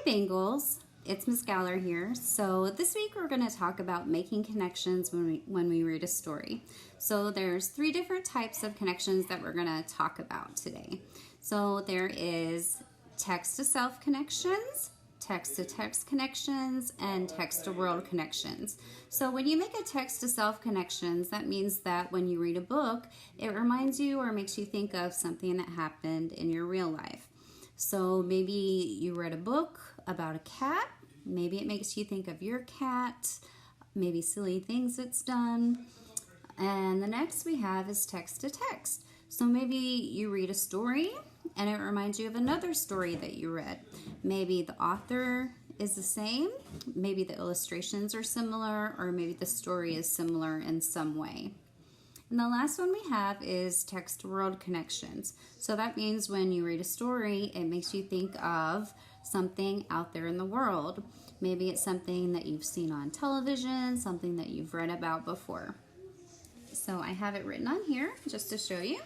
Bengals, it's Miss Galler here. So this week we're going to talk about making connections when we read a story. So there's 3 different types of connections that we're going to talk about today. So there is text-to-self connections, text-to-text connections, and text-to-world connections. So when you make a text-to-self connections, that means that when you read a book, it reminds you or makes you think of something that happened in your real life. So maybe you read a book about a cat. Maybe it makes you think of your cat, maybe silly things it's done. And the next we have is text to text. So maybe you read a story and it reminds you of another story that you read. Maybe the author is the same, maybe the illustrations are similar, or maybe the story is similar in some way. And the last one we have is text-to-world connections. So that means when you read a story, it makes you think of something out there in the world. Maybe it's something that you've seen on television, something that you've read about before. So I have it written on here just to show you.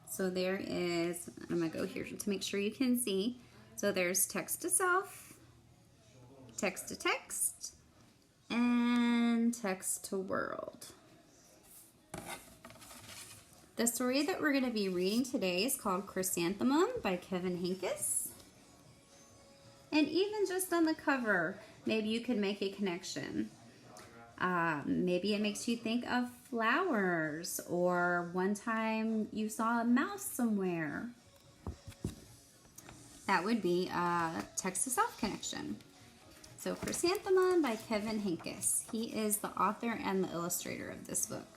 So there is, I'm going to go here to make sure you can see. So there's text-to-self, text-to-text, and text-to-world. The story that we're going to be reading today is called Chrysanthemum by Kevin Hinkes. And even just on the cover, maybe you can make a connection. Maybe it makes you think of flowers, or one time you saw a mouse somewhere. That would be a text-to-self connection. So Chrysanthemum by Kevin Hinkes. He is the author and the illustrator of this book.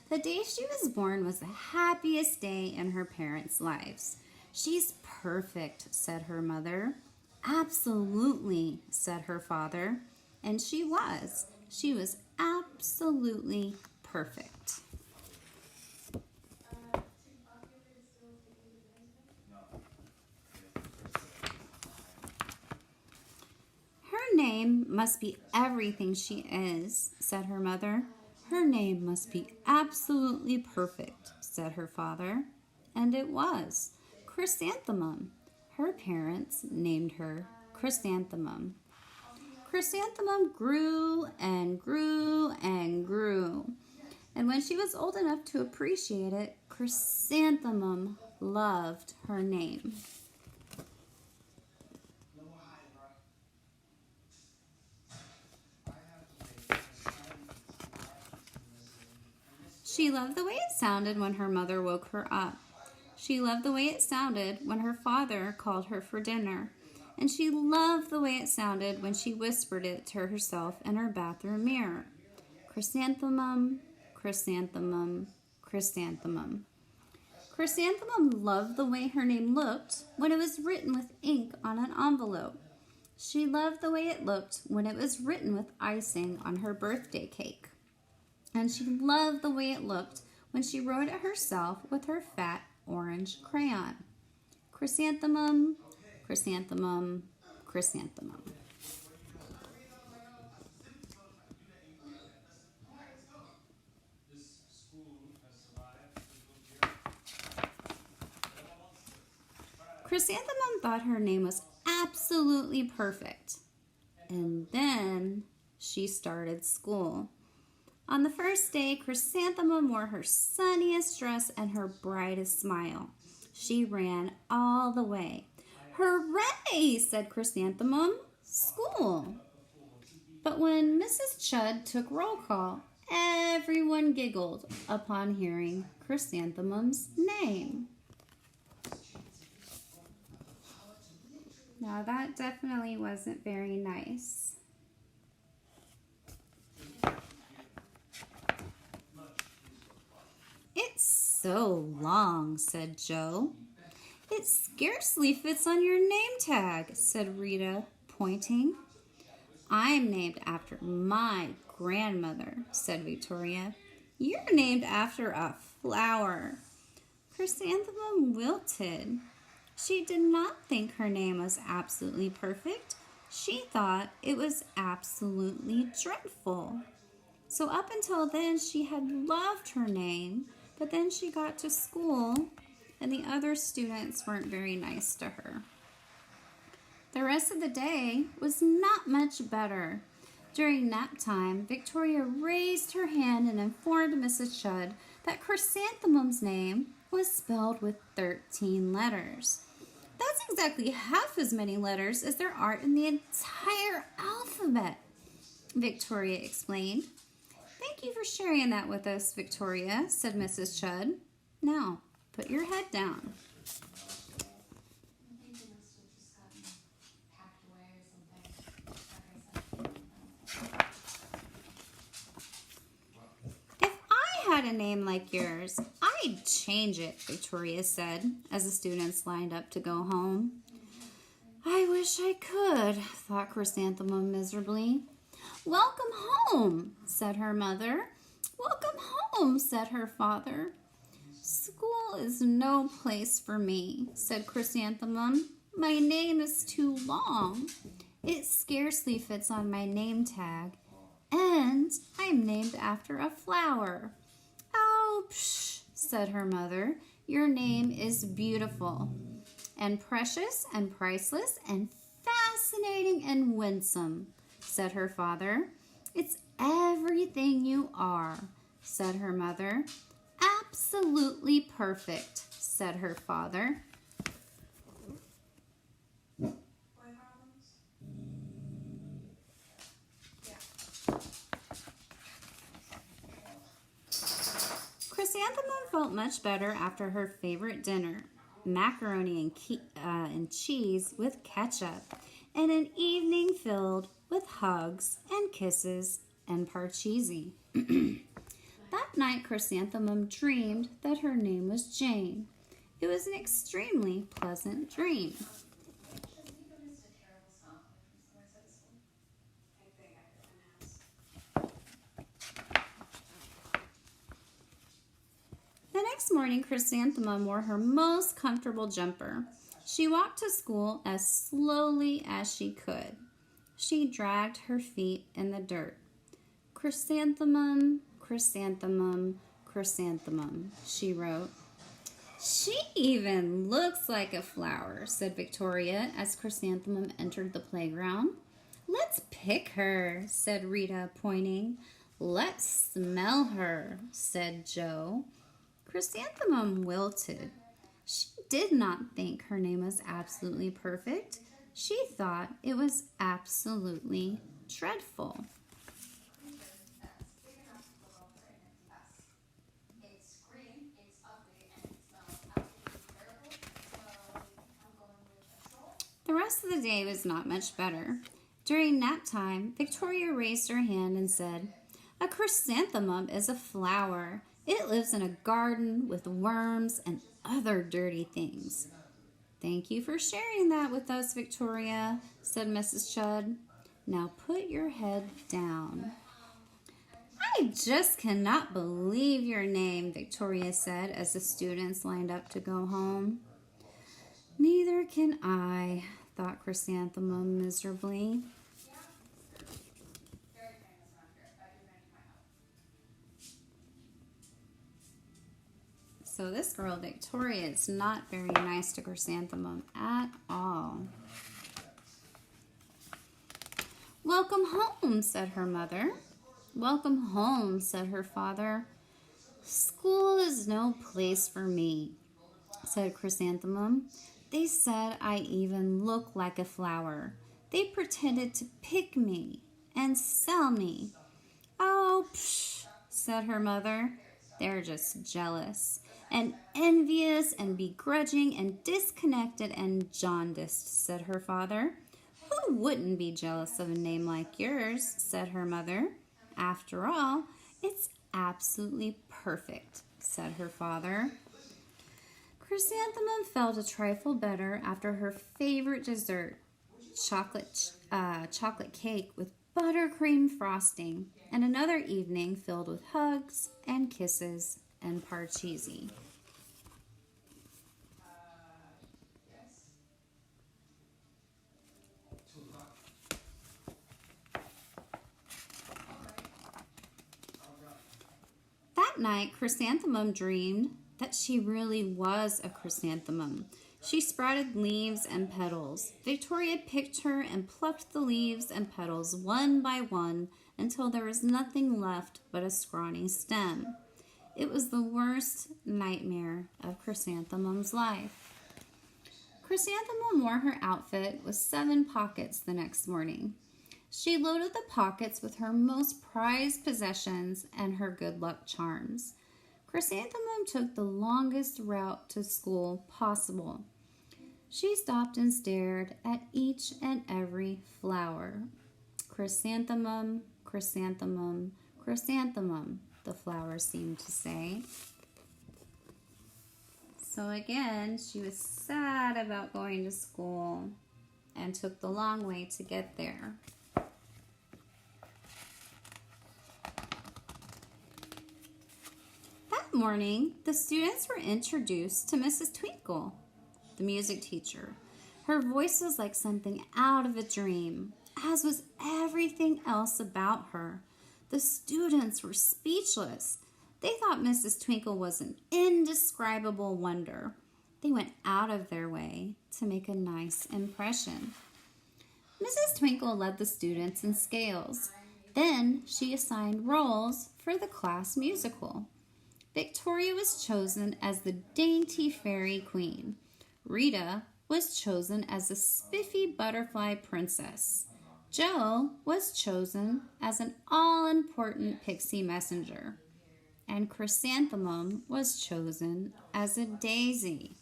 The day she was born was the happiest day in her parents' lives. "She's perfect," said her mother. "Absolutely," said her father. And she was. She was absolutely perfect. "Her name must be everything she is," said her mother. "Her name must be absolutely perfect," said her father. And it was. Chrysanthemum. Her parents named her Chrysanthemum. Chrysanthemum grew and grew and grew. And when she was old enough to appreciate it, Chrysanthemum loved her name. She loved the way it sounded when her mother woke her up. She loved the way it sounded when her father called her for dinner. And she loved the way it sounded when she whispered it to herself in her bathroom mirror. Chrysanthemum, chrysanthemum, chrysanthemum. Chrysanthemum loved the way her name looked when it was written with ink on an envelope. She loved the way it looked when it was written with icing on her birthday cake. And she loved the way it looked when she wrote it herself with her fat orange crayon. Chrysanthemum, chrysanthemum, chrysanthemum. Chrysanthemum thought her name was absolutely perfect. And then she started school. On the first day, Chrysanthemum wore her sunniest dress and her brightest smile. She ran all the way. "Hooray!" said Chrysanthemum. "School!" But when Mrs. Chud took roll call, everyone giggled upon hearing Chrysanthemum's name. Now that definitely wasn't very nice. "It's so long," said Joe. "It scarcely fits on your name tag," said Rita, pointing. "I'm named after my grandmother," said Victoria. "You're named after a flower." Chrysanthemum wilted. She did not think her name was absolutely perfect. She thought it was absolutely dreadful. So up until then, she had loved her name, but then she got to school and the other students weren't very nice to her. The rest of the day was not much better. During nap time, Victoria raised her hand and informed Mrs. Chudd that Chrysanthemum's name was spelled with 13 letters. That's exactly half as many letters as there are in the entire alphabet, Victoria explained. Thank you for sharing that with us, Victoria, said Mrs. Chudd. Now, put your head down. Had a name like yours, I'd change it, Victoria said, as the students lined up to go home. I wish I could, thought Chrysanthemum miserably. Welcome home, said her mother. Welcome home, said her father. School is no place for me, said Chrysanthemum. My name is too long. It scarcely fits on my name tag, and I'm named after a flower. Oh, psh, said her mother. Your name is beautiful and precious and priceless and fascinating and winsome, said her father. It's everything you are, said her mother. Absolutely perfect, said her father. Chrysanthemum felt much better after her favorite dinner, macaroni and cheese with ketchup, and an evening filled with hugs and kisses and parcheesi. That night, Chrysanthemum dreamed that her name was Jane. It was an extremely pleasant dream. The next morning, Chrysanthemum wore her most comfortable jumper. She walked to school as slowly as she could. She dragged her feet in the dirt. Chrysanthemum, chrysanthemum, chrysanthemum, she wrote. She even looks like a flower, said Victoria as Chrysanthemum entered the playground. Let's pick her, said Rita, pointing. Let's smell her, said Joe. Chrysanthemum wilted. She did not think her name was absolutely perfect. She thought it was absolutely dreadful. The rest of the day was not much better. During nap time, Victoria raised her hand and said, "A chrysanthemum is a flower. It lives in a garden with worms and other dirty things." "Thank you for sharing that with us, Victoria," said Mrs. Chudd. "Now put your head down." "I just cannot believe your name," Victoria said as the students lined up to go home. "Neither can I," thought Chrysanthemum miserably. So this girl, Victoria, is not very nice to Chrysanthemum at all. "Welcome home," said her mother. "Welcome home," said her father. "School is no place for me," said Chrysanthemum. "They said I even look like a flower. They pretended to pick me and sell me." "Oh, psh," said her mother. "They're just jealous and envious and begrudging and disconnected and jaundiced," said her father. "Who wouldn't be jealous of a name like yours?" said her mother. "After all, it's absolutely perfect," said her father. Chrysanthemum felt a trifle better after her favorite dessert, chocolate cake with buttercream frosting, and another evening filled with hugs and kisses and parcheesi. That night, Chrysanthemum dreamed that she really was a chrysanthemum. She sprouted leaves and petals. Victoria picked her and plucked the leaves and petals one by one until there was nothing left but a scrawny stem. It was the worst nightmare of Chrysanthemum's life. Chrysanthemum wore her outfit with 7 pockets the next morning. She loaded the pockets with her most prized possessions and her good luck charms. Chrysanthemum took the longest route to school possible. She stopped and stared at each and every flower. Chrysanthemum, chrysanthemum, chrysanthemum, the flowers seemed to say. So again, she was sad about going to school and took the long way to get there. That morning, the students were introduced to Mrs. Twinkle, the music teacher. Her voice was like something out of a dream, as was everything else about her. The students were speechless. They thought Mrs. Twinkle was an indescribable wonder. They went out of their way to make a nice impression. Mrs. Twinkle led the students in scales. Then she assigned roles for the class musical. Victoria was chosen as the dainty fairy queen. Rita was chosen as a spiffy butterfly princess. Jo was chosen as an all-important pixie messenger. And Chrysanthemum was chosen as a daisy.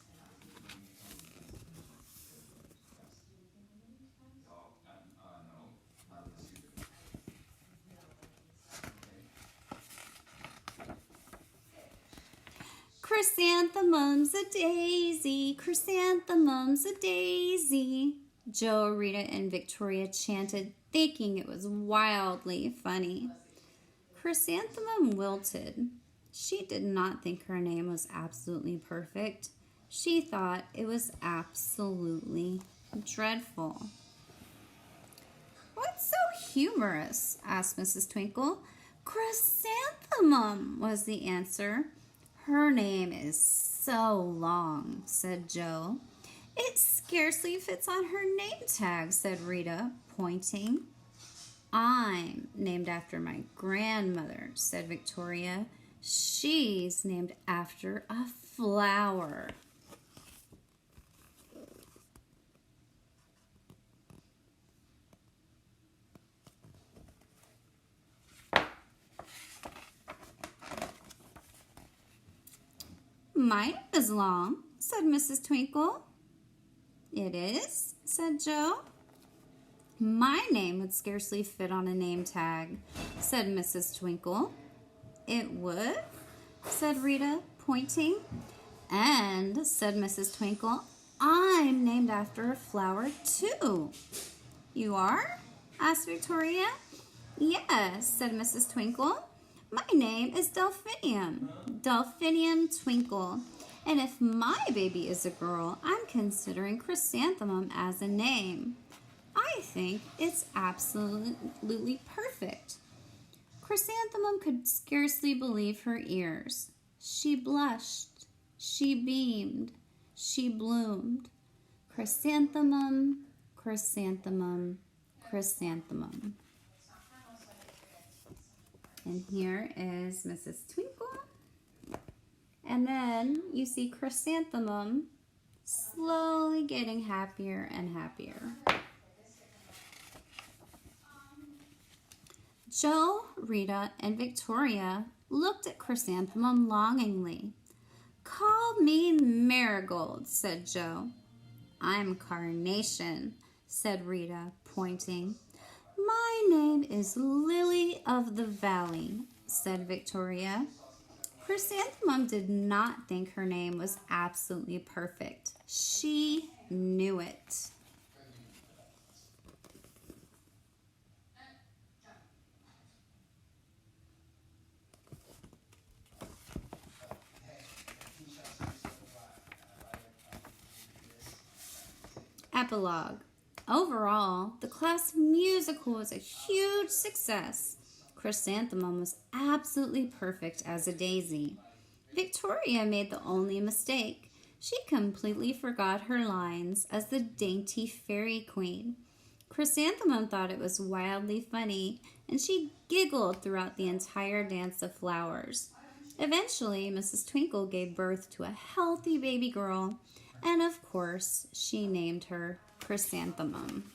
Chrysanthemum's a daisy, chrysanthemum's a daisy. Jo, Rita, and Victoria chanted, thinking it was wildly funny. Chrysanthemum wilted. She did not think her name was absolutely perfect. She thought it was absolutely dreadful. "What's so humorous?" asked Mrs. Twinkle. "Chrysanthemum," was the answer. "Her name is so long," said Jo. "It scarcely fits on her name tag," said Rita, pointing. "I'm named after my grandmother," said Victoria. "She's named after a flower." "Mine is long," said Mrs. Twinkle. "It is?" said Jo. "My name would scarcely fit on a name tag," said Mrs. Twinkle. "It would?" said Rita, pointing. "And," said Mrs. Twinkle, "I'm named after a flower, too." "You are?" asked Victoria. "Yes," said Mrs. Twinkle. "My name is Delphinium, Delphinium Twinkle. And if my baby is a girl, I'm considering Chrysanthemum as a name. I think it's absolutely perfect." Chrysanthemum could scarcely believe her ears. She blushed, she beamed, she bloomed. Chrysanthemum, chrysanthemum, chrysanthemum. And here is Mrs. Twinkle. And then you see Chrysanthemum slowly getting happier and happier. Jo, Rita, and Victoria looked at Chrysanthemum longingly. "Call me Marigold," said Jo. "I'm Carnation," said Rita, pointing. "My name is Lily of the Valley," said Victoria. Chrysanthemum did not think her name was absolutely perfect. She knew it. Epilogue. Overall, the class musical was a huge success. Chrysanthemum was absolutely perfect as a daisy. Victoria made the only mistake. She completely forgot her lines as the dainty fairy queen. Chrysanthemum thought it was wildly funny, and she giggled throughout the entire dance of flowers. Eventually, Mrs. Twinkle gave birth to a healthy baby girl, and of course, she named her Chrysanthemum.